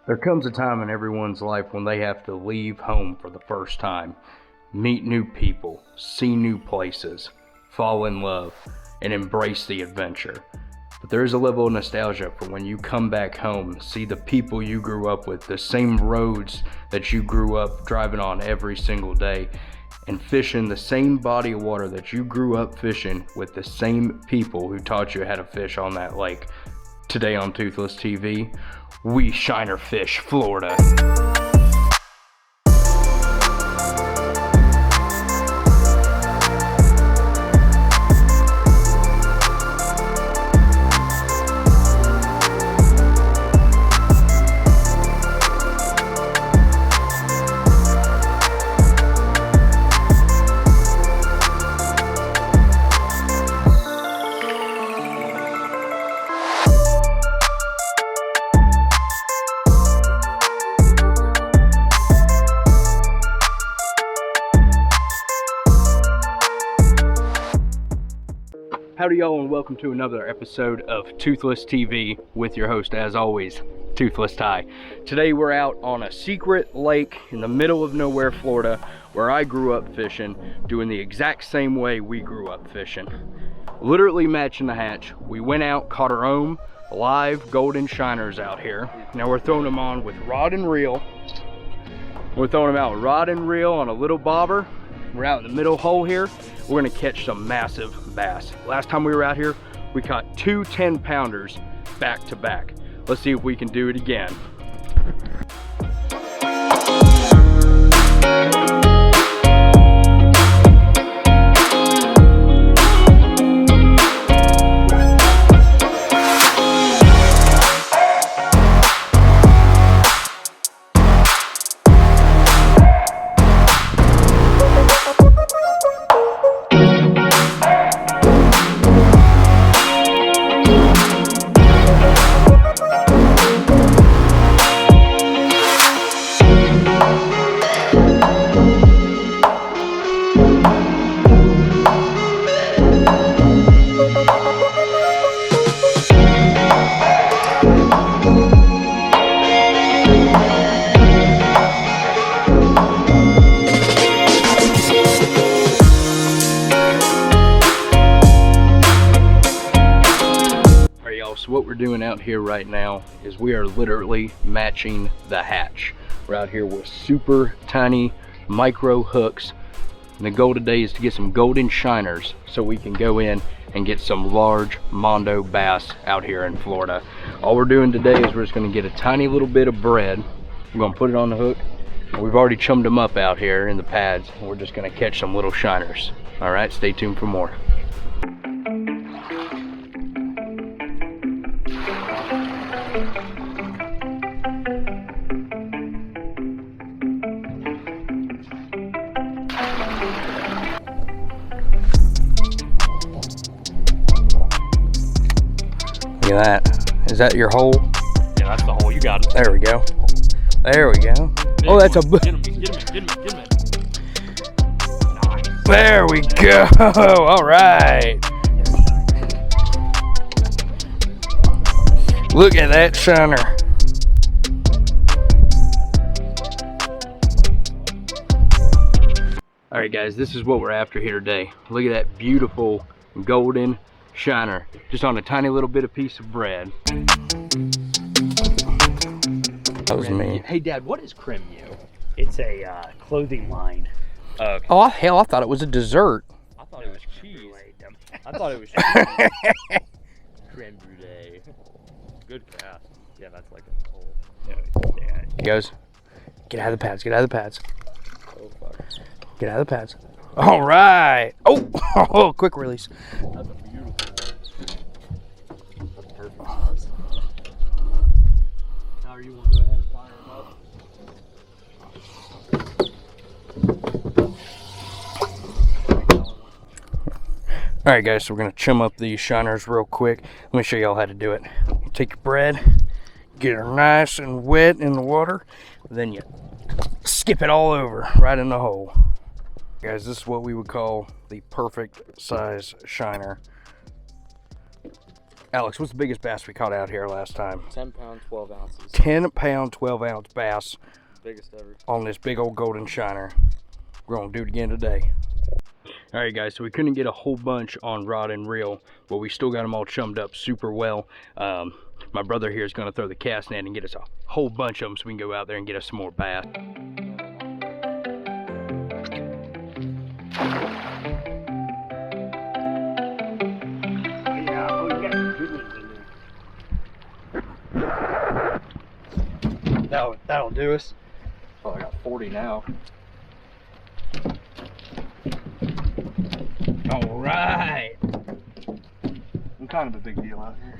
There comes a time in everyone's life when they have to leave home for the first time, meet new people, see new places, fall in love, and embrace the adventure. But there is a level of nostalgia for when you come back home, see the people you grew up with, the same roads that you grew up driving on every single day, and fishing the same body of water that you grew up fishing with the same people who taught you how to fish on that lake. Today on Toothless TV, we shiner fish Florida. Howdy y'all, and welcome to another episode of Toothless TV with your host, as always, Toothless Ty. Today we're out on a secret lake in the middle of nowhere, Florida, where I grew up fishing, doing the exact same way we grew up fishing. Literally matching the hatch. We went out, caught our own live golden shiners out here. Now we're throwing them on with rod and reel. We're throwing them out with rod and reel on a little bobber. We're out in the middle hole here. We're gonna catch some massive bass. Last time we were out here, we caught two 10-pounders back to back. Let's see if we can do it again. So what we're doing out here right now is we are literally matching the hatch. We're out here with super tiny micro hooks, and the goal today is to get some golden shiners so we can go in and get some large mondo bass out here in Florida. All we're doing today is we're just going to get a tiny little bit of bread. We're going to put it on the hook. We've already chummed them up out here in the pads, and we're just going to catch some little shiners. All right, stay tuned for more. Look at that. Is that your hole? Yeah, that's the hole. You got it. There we go. There we go. Oh, that's a... Get him. Nice. There we go. All right. Look at that shiner. All right, guys, this is what we're after here today. Look at that beautiful golden shiner, just on a tiny little bit of piece of bread. That was me. Hey, Dad, what is creme you? It's a clothing line. Okay. Oh, hell, I thought it was a dessert. I thought it was cheese. I thought it was cheese. Creme brulee. Good cast. Yeah, that's like a whole. Yeah. He goes, get out of the pads, get out of the pads. Oh, fuck. Get out of the pads. All right. Oh, quick release. That's a beautiful one. That's perfect. Now you want to go ahead and fire them up? All right, guys, so we're gonna chum up these shiners real quick. Let me show y'all how to do it. You take your bread, get her nice and wet in the water, then you skip it all over right in the hole. Guys, this is what we would call the perfect size shiner. Alex, what's the biggest bass we caught out here last time? 10 pound, 12 ounces. 10 pound, 12 ounce bass. Biggest ever. On this big old golden shiner. We're gonna do it again today. All right, guys, so we couldn't get a whole bunch on rod and reel, but we still got them all chummed up super well. My brother here is gonna throw the cast net and get us a whole bunch of them so we can go out there and get us some more bass. That'll do us. Oh, I got 40 now. All right. I'm kind of a big deal out here.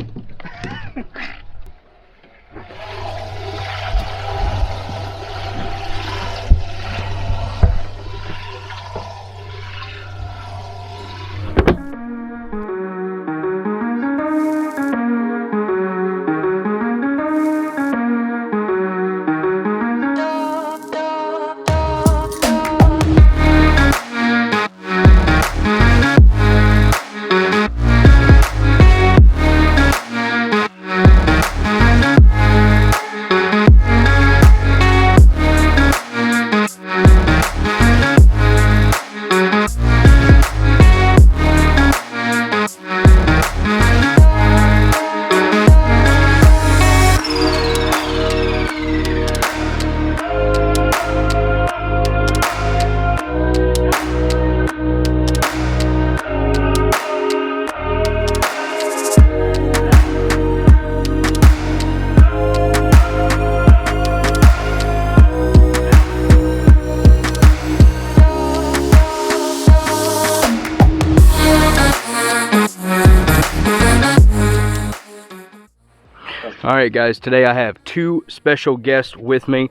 Alright guys, today I have two special guests with me.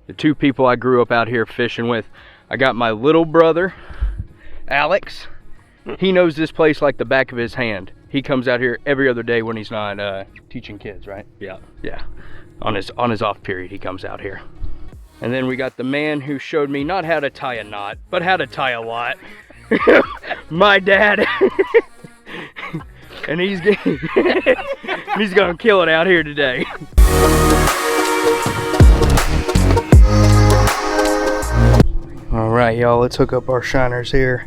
The two people I grew up out here fishing with. I got my little brother, Alex. He knows this place like the back of his hand. He comes out here every other day when he's not teaching kids, right? Yeah. Yeah. On his off period, he comes out here. And then we got the man who showed me not how to tie a knot, but how to tie a lot. My dad. And he's gonna kill it out here today. All right, y'all, let's hook up our shiners here.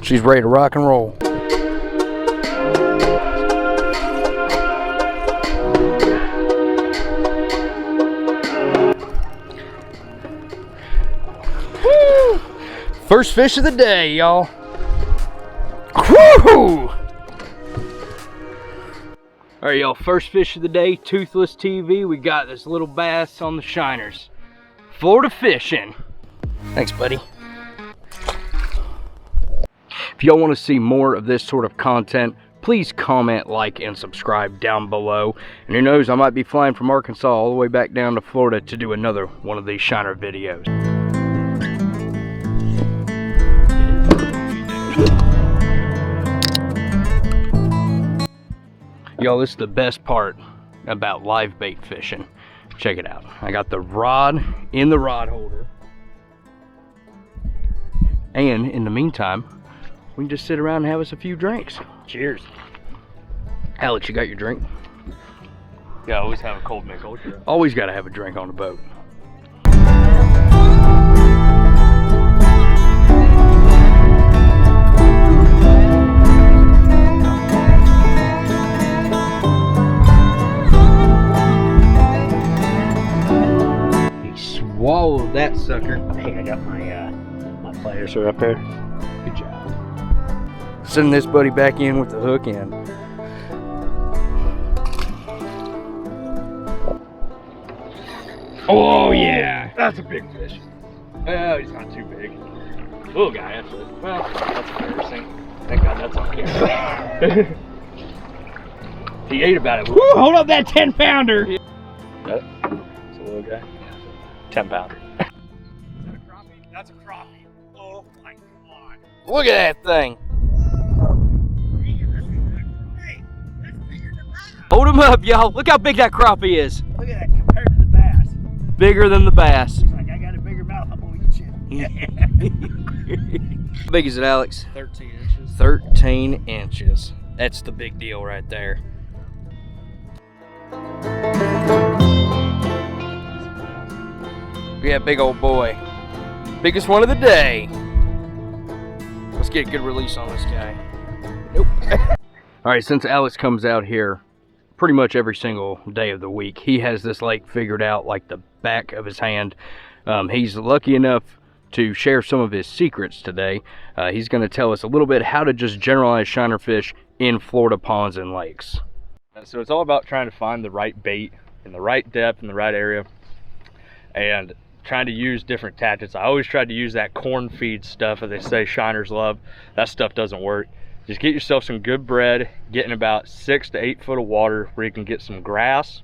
She's ready to rock and roll. Woo! First fish of the day, y'all. Woo! All right, y'all, first fish of the day, Toothless TV. We got this little bass on the shiners. Florida fishing. Thanks, buddy. If y'all want to see more of this sort of content, please comment, like, and subscribe down below. And who knows, I might be flying from Arkansas all the way back down to Florida to do another one of these shiner videos. Y'all, this is the best part about live bait fishing. Check it out. I got the rod in the rod holder. And in the meantime, we can just sit around and have us a few drinks. Cheers. Alex, you got your drink? Yeah, always have a cold make ultra. Always got to have a drink on the boat. Swallowed that sucker. Hey, I got my pliers are up there. Good job. Sending this buddy back in with the hook in. Oh yeah, that's a big fish. Oh, he's not too big. Little guy, actually. Well, that's embarrassing. Thank God that's on camera. He ate about it. Woo, hold up that 10-pounder. It's a little guy. 10 pounder. Is that a crappie? That's a crappie. Oh my God. Look at that thing. Hey, that's bigger than that. Hold him up, y'all. Look how big that crappie is. Look at that compared to the bass. Bigger than the bass. He's like, I got a bigger mouth, I'm gonna eat you. How big is it, Alex? 13 inches. 13 inches. That's the big deal right there. Yeah, big old boy. Biggest one of the day. Let's get a good release on this guy. Nope. All right, since Alex comes out here pretty much every single day of the week, he has this lake figured out like the back of his hand. He's lucky enough to share some of his secrets today. He's going to tell us a little bit how to just generalize shiner fish in Florida ponds and lakes. So it's all about trying to find the right bait in the right depth in the right area, and trying to use different tactics. I always tried to use that corn feed stuff that they say shiners love. That stuff doesn't work. Just get yourself some good bread, get in about 6 to 8 foot of water where you can get some grass,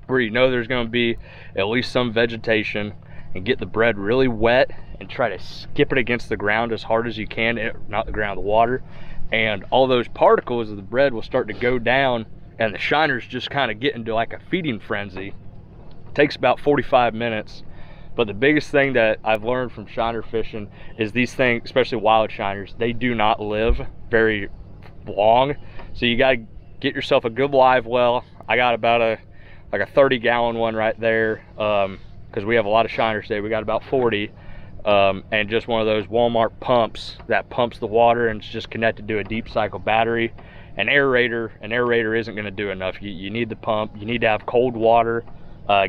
where you know there's going to be at least some vegetation, and get the bread really wet and try to skip it against the ground as hard as you can, not the ground, the water, and all those particles of the bread will start to go down, and the shiners just kind of get into like a feeding frenzy. It takes about 45 minutes. But the biggest thing that I've learned from shiner fishing is these things, especially wild shiners, they do not live very long. So you got to get yourself a good live well. I got about a 30-gallon one right there, because we have a lot of shiners today. We got about 40, and just one of those Walmart pumps that pumps the water, and it's just connected to a deep cycle battery. An aerator isn't going to do enough. You need the pump. You need to have cold water.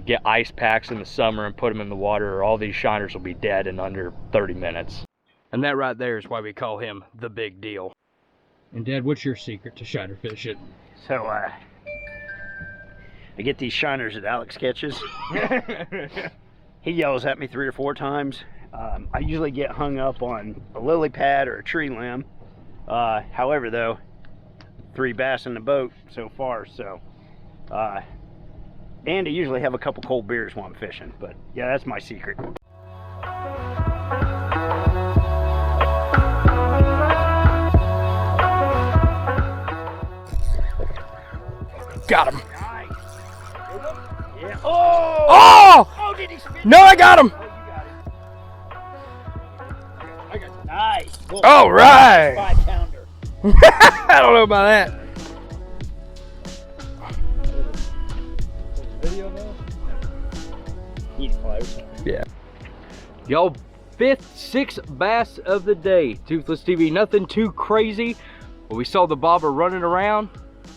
Get ice packs in the summer and put them in the water, or all these shiners will be dead in under 30 minutes. And that right there is why we call him the big deal. And Dad, what's your secret to shiner fishing? So, I get these shiners that Alex catches. He yells at me 3 or 4 times. I usually get hung up on a lily pad or a tree limb. However, though, 3 bass in the boat so far, so... and I usually have a couple cold beers while I'm fishing, but yeah, that's my secret. Got him. Yeah. Oh! Oh! Oh, did he spin? No, I got him. Oh, you got it. I got it. Nice. Well, All right. 5-pounder. I don't know about that. Yeah. Y'all, 5th, 6th bass of the day. Toothless TV, nothing too crazy. But we saw the bobber running around.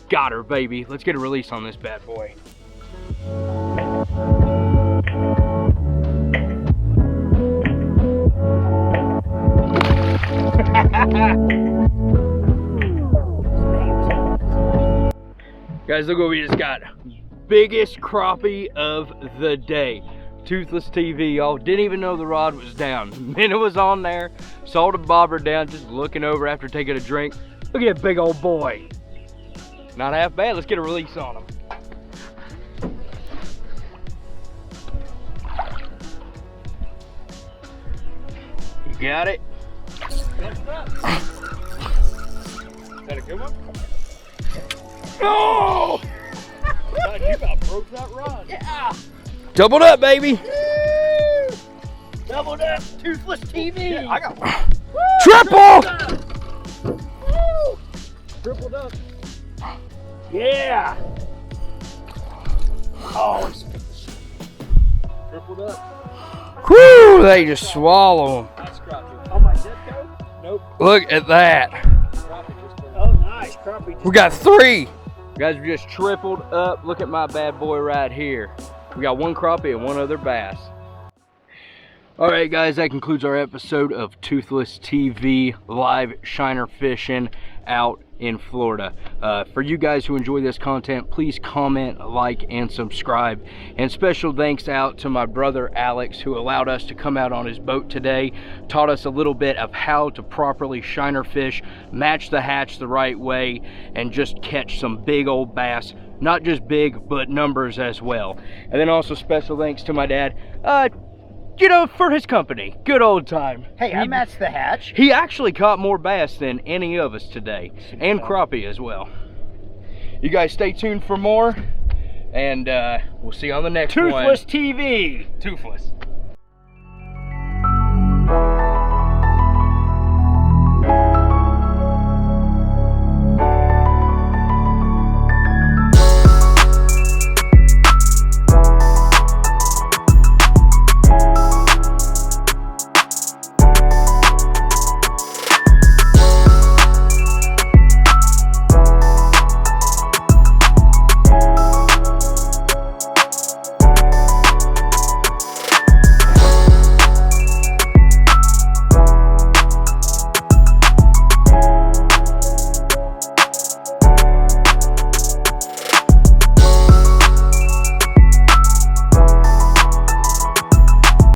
Got her, baby. Let's get a release on this bad boy. Guys, look what we just got. Biggest crappie of the day. Toothless TV, y'all. Didn't even know the rod was down. Minnow was on there. Saw the bobber down, just looking over after taking a drink. Look at that big old boy. Not half bad. Let's get a release on him. You got it? Is that a good one? Oh! God, you about broke that rod. Yeah. Doubled up, baby. Doubled up. Toothless TV. Yeah, I got one. Triple! Woo. Tripled up. Yeah. Oh, it's Tripled up. Whew, they just swallow them. That's crappie. on my Zetco. Nope. Look at that. Crappie just turned. Oh, nice. Crappie just We got 3. Guys, we just tripled up. Look at my bad boy right here. We got 1 crappie and 1 other bass. All right, guys, that concludes our episode of Toothless TV live shiner fishing out in Florida. For you guys who enjoy this content, please comment, like, and subscribe. And special thanks out to my brother Alex, who allowed us to come out on his boat today, taught us a little bit of how to properly shiner fish, match the hatch the right way, and just catch some big old bass. Not just big, but numbers as well. And then also special thanks to my dad, you know, for his company. Good old time. Hey, I matched the hatch. He actually caught more bass than any of us today, and crappie as well. You guys stay tuned for more, and we'll see you on the next one. Toothless TV. Toothless.